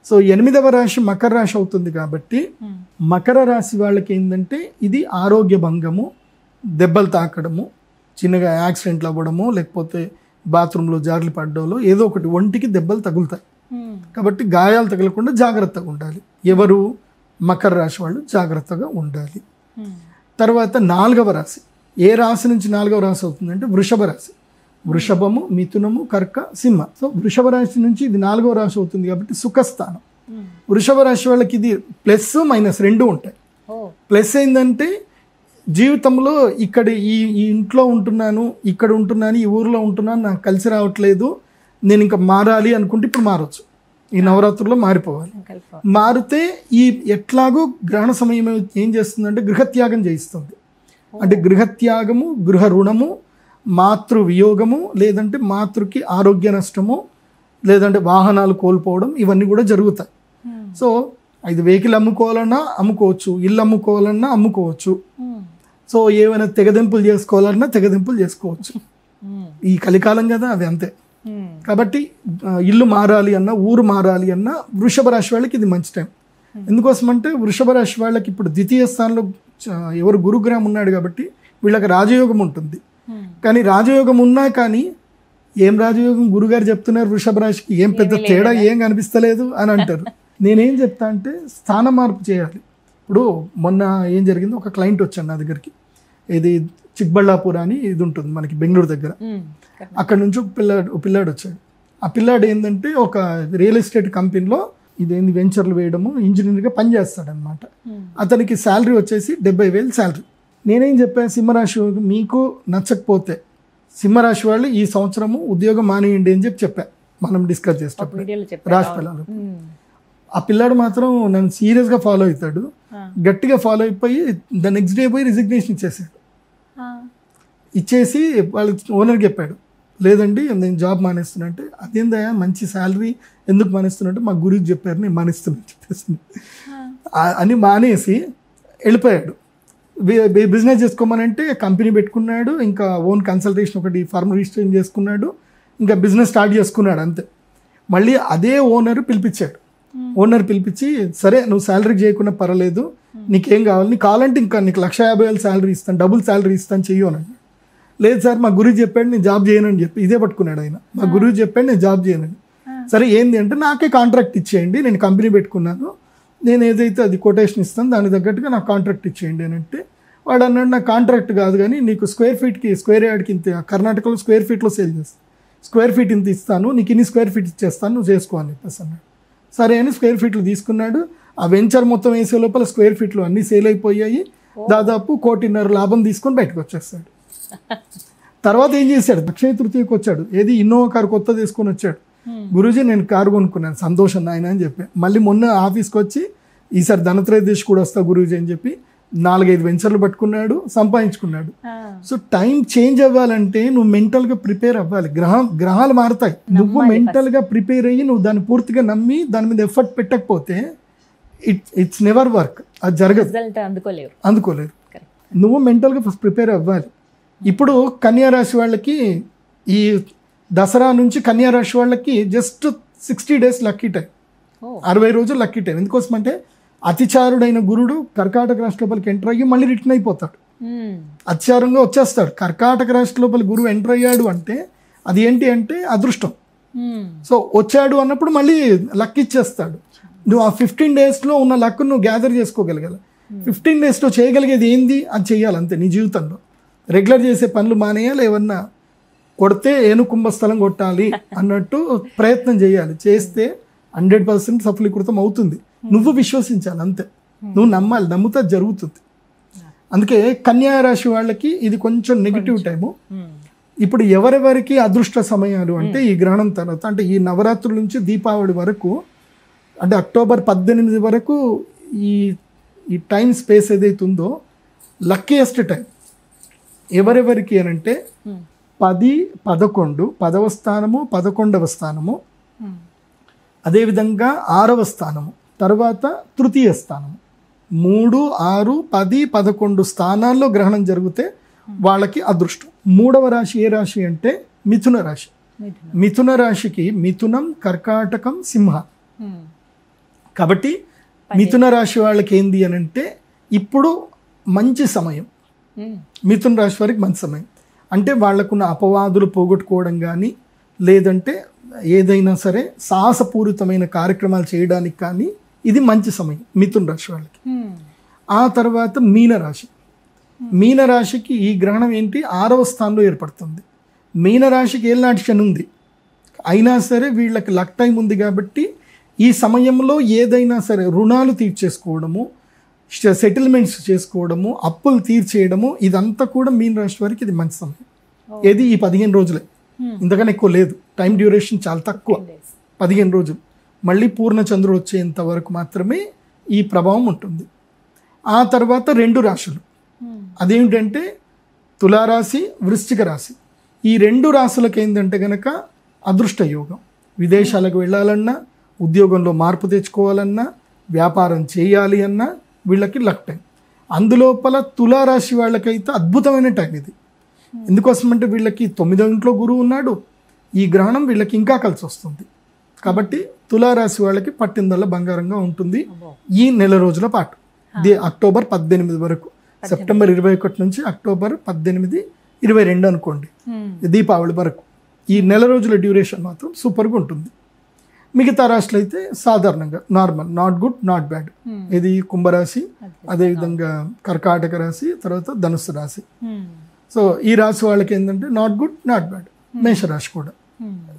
సో 8వ రాశి మకర రాశి అవుతుంది కాబట్టి మకర రాశి వాళ్ళకి ఏంటంటే ఇది ఆరోగ్య భంగము, దెబ్బలు తాకడము, చిన్నగా యాక్సిడెంట్లు అవ్వడము, లేకపోతే బాత్రూంలో జార్లు పడ్డోలో ఏదో ఒకటి ఒంటికి దెబ్బలు తగులుతాయి. కాబట్టి గాయాలు తగలకుండా జాగ్రత్తగా ఉండాలి. ఎవరు? మకర రాశి వాళ్ళు జాగ్రత్తగా ఉండాలి. తర్వాత 4వ రాశి, ఏ రాశి నుంచి 4వ రాశి అవుతుందంటే వృషభ రాశి. వృషభము, మిథునము, కర్క, సింహ. సో వృషభ రాశి నుంచి ఇది 4వ రాశి అవుతుంది కాబట్టి సుఖస్థానం. వృషభ రాశి వాళ్ళకి ఇది ప్లస్ మైనస్ 2 ఉంటాయి. ప్లస్ ఏంటంటే జీవితంలో ఇక్కడ ఈ ఇంట్లో ఉంటున్నాను, ఇక్కడ ఉంటున్నాను, ఈ ఊరిలో ఉంటున్నాను, నాకు కలిసి రావట్లేదు, నేను ఇంకా మారాలి అనుకుంటే ఇప్పుడు మారవచ్చు. ఈ నవరాత్రుల్లో మారిపోవాలి. మారితే ఈ ఎట్లాగో గ్రహణ సమయం ఏం చేస్తుందంటే గృహత్యాగం చేయిస్తుంది. అంటే గృహత్యాగము, గృహ రుణము, మాతృ వియోగము, లేదంటే మాతృకి ఆరోగ్య నష్టము, లేదంటే వాహనాలు కోల్పోవడం, ఇవన్నీ కూడా జరుగుతాయి. సో ఇది వెహికల్ అమ్ముకోవాలన్నా అమ్ముకోవచ్చు, ఇల్లు అమ్ముకోవాలన్నా అమ్ముకోవచ్చు. సో ఏమైనా తెగదెంపులు చేసుకోవాలన్నా తెగదెంపులు చేసుకోవచ్చు. ఈ కలికాలం కదా, అది అంతే. కాబట్టి ఇల్లు మారాలి అన్నా, ఊరు మారాలి అన్నా వృషభ రాశి వాళ్ళకి ఇది మంచి టైం. ఎందుకోసం అంటే వృషభ రాశి వాళ్ళకి ఇప్పుడు ద్వితీయ స్థానంలో ఎవరు గురుగ్రహం ఉన్నాడు కాబట్టి వీళ్ళకి రాజయోగం ఉంటుంది. కానీ రాజయోగం ఉన్నా కానీ ఏం రాజయోగం, గురుగారు చెప్తున్నారు వృషభ రాశికి ఏం పెద్ద తేడా ఏం కనిపిస్తలేదు అని అంటారు. నేనేం చెప్తా అంటే స్థాన మార్పు చేయాలి. ఇప్పుడు మొన్న ఏం జరిగింది, ఒక క్లయింట్ వచ్చాను నా దగ్గరికి. ఇది చిక్బళ్ళాపూర్ అని ఇది ఉంటుంది మనకి బెంగళూరు దగ్గర. అక్కడ నుంచి ఒక పిల్లాడు వచ్చాడు. ఆ పిల్లాడు ఏంటంటే ఒక రియల్ ఎస్టేట్ కంపెనీలో ఇదేంది వెంచర్లు వేయడము, ఇంజనీర్గా పనిచేస్తాడనమాట. అతనికి శాలరీ వచ్చేసి 70,000 శాలరీ. నేనేం చెప్పాను, సింహరాశి మీకు నచ్చకపోతే సింహరాశి వాళ్ళు ఈ సంవత్సరము ఉద్యోగం మానేయండి అని చెప్పా. మనం డిస్కస్ చేసేటప్పుడు రాశి పిల్లలు. ఆ పిల్లాడు మాత్రం నన్ను సీరియస్గా ఫాలో అవుతాడు. గట్టిగా ఫాలో అయిపోయి ద నెక్స్ట్ డే పోయి రిజిగ్నేషన్ ఇచ్చేసాడు. ఇచ్చేసి వాళ్ళ ఓనర్కి చెప్పాడు, లేదండి నేను జాబ్ మానేస్తున్నా. అంటే అదేందయ్యా మంచి శాలరీ ఎందుకు మానేస్తున్నట్టు మా గురించి చెప్పారు, నేను మానేస్తున్నాను చెప్పేసి అని మానేసి వెళ్ళిపోయాడు. బిజినెస్ చేసుకోమనంటే కంపెనీ పెట్టుకున్నాడు, ఇంకా ఓన్ కన్సల్టేషన్ ఒకటి ఫర్మ్ రిజిస్ట్రేషన్ చేసుకున్నాడు, ఇంకా బిజినెస్ స్టార్ట్ చేసుకున్నాడు అంతే. మళ్ళీ అదే ఓనర్ పిలిపించాడు. ఓనర్ పిలిపించి, సరే నువ్వు శాలరీ చేయకుండా పర్వాలేదు, నీకేం కావాలి, నీకు కావాలంటే ఇంకా నీకు 150,000 శాలరీ ఇస్తాను, డబుల్ శాలరీ ఇస్తాను, చెయ్యు అని. లేదు సార్ మా గురువు చెప్పాడు నేను జాబ్ చేయనని చెప్పి ఇదే పట్టుకున్నాడు ఆయన. మా గురువు చెప్పాడు నేను జాబ్ చేయనని. సరే ఏంది అంటే నాకే కాంట్రాక్ట్ ఇచ్చేయండి, నేను కంపెనీ పెట్టుకున్నాను, నేను ఏదైతే అది కొటేషన్ ఇస్తాను దానికి తగ్గట్టుగా నాకు కాంట్రాక్ట్ ఇచ్చేయండి అని అంటే వాడు అన్నాడు, నాకు కాంట్రాక్ట్ కాదు కానీ నీకు స్క్వేర్ యార్డ్కి ఇంత, కర్ణాటకలో స్క్వేర్ ఫీట్లో సేల్ చేస్తాను, స్క్వేర్ ఫీట్ ఇంత ఇస్తాను, నీకు ఇన్ని స్క్వేర్ ఫీట్ ఇచ్చేస్తాను, నువ్వు చేసుకో అని చెప్పేసి అన్నాడు. సరే అని స్క్వేర్ ఫీట్లు తీసుకున్నాడు. ఆ వెంచర్ మొత్తం వేసే లోపల స్క్వేర్ ఫీట్లు అన్నీ సేల్ అయిపోయాయి. దాదాపు 1,50,00,000 లాభం తీసుకొని బయటకు వచ్చేస్తాడు. తర్వాత ఏం చేశాడు, అక్షయ తృతీయకు వచ్చాడు. ఏది ఇన్నోవా కారు కొత్త తీసుకొని వచ్చాడు. గురూజీ నేను కారు కొనుక్కున్నాను, సంతోషం నాయన అని చెప్పి మళ్ళీ మొన్న ఆఫీస్కి వచ్చి ఈసారి ధనత్రయోదశి కూడా వస్తా గురూజీ అని చెప్పి 4-5 వెంచర్లు పట్టుకున్నాడు, సంపాదించుకున్నాడు. సో టైం చేంజ్ అవ్వాలంటే నువ్వు మెంటల్గా ప్రిపేర్ అవ్వాలి. గ్రహాలు మారుతాయి, నువ్వు మెంటల్గా ప్రిపేర్ అయ్యి నువ్వు దాన్ని పూర్తిగా నమ్మి దాని మీద ఎఫర్ట్ పెట్టకపోతే ఇట్స్ నెవర్ వర్క్, అది జరగదు, అందుకోలేరు. నువ్వు మెంటల్గా ఫస్ట్ ప్రిపేర్ అవ్వాలి. ఇప్పుడు కన్యా రాశి వాళ్ళకి ఈ దసరా నుంచి కన్యా రాశి వాళ్ళకి జస్ట్ 60 days లక్కీ టైం, 60 రోజులు లక్కీ టైం. ఎందుకోసం అంటే అతిచారుడైన గురుడు కర్కాటక రాశి లోపలికి ఎంటర్ అయ్యి మళ్ళీ రిటర్న్ అయిపోతాడు, అతిచారంగా వచ్చేస్తాడు. కర్కాటక రాశి లోపల గురువు ఎంటర్ అయ్యాడు అంటే అది ఏంటి అంటే అదృష్టం. సో వచ్చాడు అన్నప్పుడు మళ్ళీ లక్ ఇచ్చేస్తాడు. నువ్వు ఆ 15 daysలో ఉన్న లక్ నువ్వు గ్యాదర్ చేసుకోగలగాలి. 15 daysలో చేయగలిగేది ఏంది అది చెయ్యాలి అంతే. నీ జీవితంలో రెగ్యులర్ చేసే పనులు మానేయాలి, ఏమన్నా కొడితే కుంభస్థలం కొట్టాలి అన్నట్టు ప్రయత్నం చేయాలి. చేస్తే 100% సఫలీకృతం అవుతుంది. నువ్వు విశ్వసించాలి అంతే, నువ్వు నమ్మాలి, నమ్ముతా జరుగుతుంది. అందుకే కన్యా రాశి వాళ్ళకి ఇది కొంచెం నెగిటివ్ టైము. ఇప్పుడు ఎవరెవరికి అదృష్ట సమయాలు అంటే ఈ గ్రహణం తర్వాత అంటే ఈ నవరాత్రుల నుంచి దీపావళి వరకు అంటే అక్టోబర్ 18 వరకు ఈ టైం స్పేస్ ఏదైతే ఉందో లక్కీయెస్ట్ టైం ఎవరెవరికి అని అంటే 10, 11, 10వ స్థానము, 11వ స్థానము, అదేవిధంగా 6వ స్థానము, తర్వాత తృతీయ స్థానము. 3, 6, 10, 11 స్థానాల్లో గ్రహణం జరిగితే వాళ్ళకి అదృష్టం. 3వ రాశి ఏ రాశి అంటే మిథున రాశి. మిథున రాశికి మిథునం, కర్కాటకం, సింహ. కాబట్టి మిథున రాశి వాళ్ళకి ఏంది అని అంటే ఇప్పుడు మంచి సమయం. మిథున రాశి వారికి మంచి సమయం అంటే వాళ్ళకున్న అపవాదులు పోగొట్టుకోవడం కానీ లేదంటే ఏదైనా సరే సాహసపూరితమైన కార్యక్రమాలు చేయడానికి కానీ ఇది మంచి సమయం మిథున రాశి వాళ్ళకి. ఆ తర్వాత మీనరాశి. మీనరాశికి ఈ గ్రహణం ఏంటి 6వ స్థానంలో ఏర్పడుతుంది. మీనరాశికి ఏళ్ళనాటి శని ఉంది, అయినా సరే వీళ్ళకి లక్ టైం ఉంది కాబట్టి ఈ సమయంలో ఏదైనా సరే రుణాలు తీర్చేసుకోవడము, సెటిల్మెంట్స్ చేసుకోవడము, అప్పులు తీర్చేయడము, ఇదంతా కూడా మీనరాశి వారికి ఇది మంచి సమయం. ఏది ఈ 15 రోజులే, ఇంతకన్నా ఎక్కువ లేదు. టైం డ్యూరేషన్ చాలా తక్కువ, 15 రోజులు. మళ్ళీ పూర్ణచంద్రుడు వచ్చేంత వరకు మాత్రమే ఈ ప్రభావం ఉంటుంది. ఆ తర్వాత 2 రాశులు, అదేమిటంటే తులారాశి, వృశ్చిక రాశి. ఈ 2 రాశులకు ఏంటంటే కనుక అదృష్ట యోగం. విదేశాలకు వెళ్ళాలన్నా, ఉద్యోగంలో మార్పు తెచ్చుకోవాలన్నా, వ్యాపారం చేయాలి అన్నా వీళ్ళకి లక్ టైం. అందులోపల తులారాశి వాళ్ళకైతే అద్భుతమైన టైం ఇది. ఎందుకోసమంటే వీళ్ళకి 9వ ఇంట్లో గురువు ఉన్నాడు, ఈ గ్రహణం వీళ్ళకి ఇంకా కలిసి వస్తుంది. కాబట్టి తులారాశి వాళ్ళకి పట్టిందల్లా బంగారంగా ఉంటుంది ఈ నెల రోజుల పాటు. ఇది అక్టోబర్ 18 వరకు, సెప్టెంబర్ 21 నుంచి అక్టోబర్ 18, 22 అనుకోండి, దీపావళి వరకు. ఈ నెల రోజుల డ్యూరేషన్ మాత్రం సూపర్గా ఉంటుంది. మిగతా రాశులు అయితే సాధారణంగా normal, not good not bad. ఇది కుంభరాశి, అదేవిధంగా కర్కాటక రాశి, తర్వాత ధనుస్సు రాశి. సో ఈ రాశి వాళ్ళకి ఏంటంటే నాట్ గుడ్ నాట్ బ్యాడ్. మేషరాశి కూడా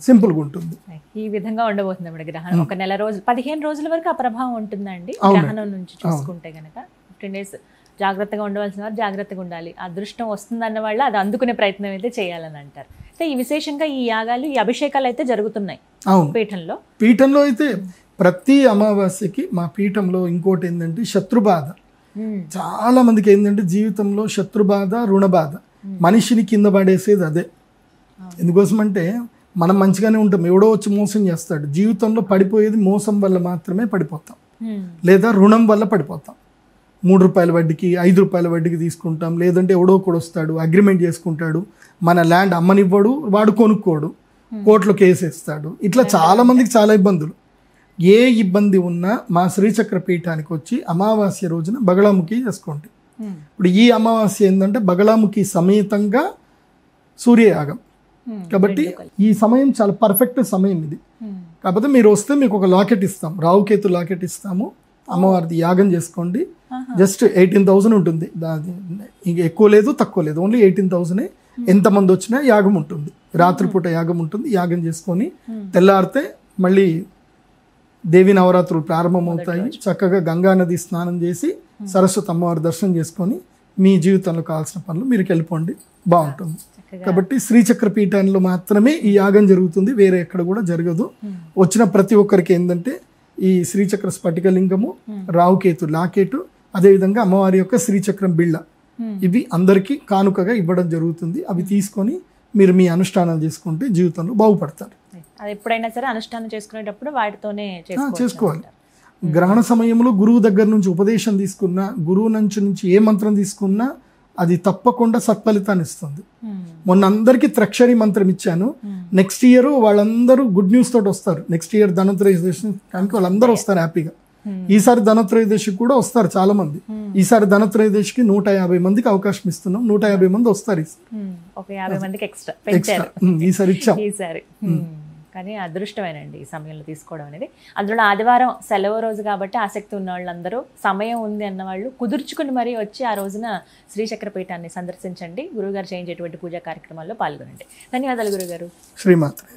సింపుల్గా ఉంటుంది. ఈ విధంగా ఉండబోతుంది అప్పుడు గ్రహణం. ఒక నెల రోజులు 15 రోజుల వరకు ఆ ప్రభావం ఉంటుందండి గ్రహణం నుంచి చూసుకుంటే కనుక. 15 days జాగ్రత్తగా ఉండవలసిన వారు జాగ్రత్తగా ఉండాలి. అదృష్టం వస్తుందన్న వాళ్ళు అది అందుకునే ప్రయత్నం అయితే చేయాలని అంటారు. అయితే ఈ విశేషంగా ఈ యాగాలు, ఈ అభిషేకాలు అయితే జరుగుతున్నాయి పీఠంలో అయితే ప్రతి అమావాస్యకి మా పీఠంలో. ఇంకోటి ఏంటంటే శత్రుబాధ. చాలా మందికి ఏంటంటే జీవితంలో శత్రుబాధ, రుణబాధ, మనిషిని కింద పడేసేది అదే. ఎందుకోసమంటే మనం మంచిగానే ఉంటాం, ఎవడో వచ్చి మోసం చేస్తాడు. జీవితంలో పడిపోయేది మోసం వల్ల మాత్రమే పడిపోతాం, లేదా రుణం వల్ల పడిపోతాం. 3 రూపాయల వడ్డీకి, 5 రూపాయల వడ్డీకి తీసుకుంటాం. లేదంటే ఎవడో కూడా వస్తాడు, అగ్రిమెంట్ చేసుకుంటాడు, మన ల్యాండ్ అమ్మనివ్వడు, వాడు కొనుక్కోడు, కోర్టులో కేసు వేస్తాడు. ఇట్లా చాలా మందికి చాలా ఇబ్బందులు. ఏ ఇబ్బంది ఉన్నా మా శ్రీచక్ర పీఠానికి వచ్చి అమావాస్య రోజున బగళాముఖి చేసుకోండి. ఇప్పుడు ఈ అమావాస్య ఏంటంటే బగళాముఖి సమేతంగా సూర్యయాగం కాబట్టి ఈ సమయం చాలా పర్ఫెక్ట్ సమయం ఇది. కాకపోతే మీరు వస్తే మీకు ఒక లాకెట్ ఇస్తాం, రావుకేతు లాకెట్ ఇస్తాము. అమ్మవారిది యాగం చేసుకోండి. జస్ట్ 18,000 ఉంటుంది. ఇంక ఎక్కువ లేదు తక్కువ లేదు, ఓన్లీ 18,000. ఎంతమంది వచ్చినా యాగం ఉంటుంది, రాత్రిపూట యాగం ఉంటుంది. యాగం చేసుకొని తెల్లారితే మళ్ళీ దేవి నవరాత్రులు ప్రారంభమవుతాయి. చక్కగా గంగా నది స్నానం చేసి సరస్వతి అమ్మవారి దర్శనం చేసుకొని మీ జీవితంలో కావాల్సిన పనులు మీరు వెళ్ళిపోండి, బాగుంటుంది. కాబట్టి శ్రీచక్ర పీఠంలో మాత్రమే ఈ యాగం జరుగుతుంది, వేరే ఎక్కడ కూడా జరగదు. వచ్చిన ప్రతి ఒక్కరికి ఏంటంటే ఈ శ్రీచక్ర స్ఫటికలింగము, రావుకేతు లాకెటు, అదేవిధంగా అమ్మవారి యొక్క శ్రీచక్రం బిళ్ళ, ఇవి అందరికీ కానుకగా ఇవ్వడం జరుగుతుంది. అవి తీసుకొని మీరు మీ అనుష్ఠానాలు చేసుకుంటే జీవితంలో బాగుపడతారు. అది ఎప్పుడైనా సరే అనుష్ఠానం చేసుకునేటప్పుడు వాటితోనే చేసుకోవాలి. గ్రహణ సమయంలో గురువు దగ్గర నుంచి ఉపదేశం తీసుకున్నా, గురువు నుంచి ఏ మంత్రం తీసుకున్నా అది తప్పకుండా సత్ఫలితాన్ని ఇస్తుంది. మొన్న అందరికీ త్రక్షరి మంత్రం ఇచ్చాను. నెక్స్ట్ ఇయర్ వాళ్ళందరూ గుడ్ న్యూస్ తోటి వస్తారు. నెక్స్ట్ ఇయర్ ధనత్రయోదశి కనుక వాళ్ళందరూ వస్తారు హ్యాపీగా. ఈసారి ధనత్రయోదశికి కూడా వస్తారు చాలా మంది. ఈసారి ధనత్రయోదశికి 150 మందికి అవకాశం ఇస్తున్నాం. 150 మంది వస్తారు ఎక్స్ట్రా ఈసారి ఇచ్చాం. కానీ అదృష్టమేనండి ఈ సమయంలో తీసుకోవడం అనేది. అందులో ఆదివారం సెలవు రోజు కాబట్టి ఆసక్తి ఉన్న వాళ్ళందరూ, సమయం ఉంది అన్న వాళ్ళు కుదుర్చుకుని మరీ వచ్చి ఆ రోజున శ్రీచక్రపీఠాన్ని సందర్శించండి. గురువుగారు చేయించేటువంటి పూజా కార్యక్రమాల్లో పాల్గొనండి. ధన్యవాదాలు గురుగారు. శ్రీమాత్రే.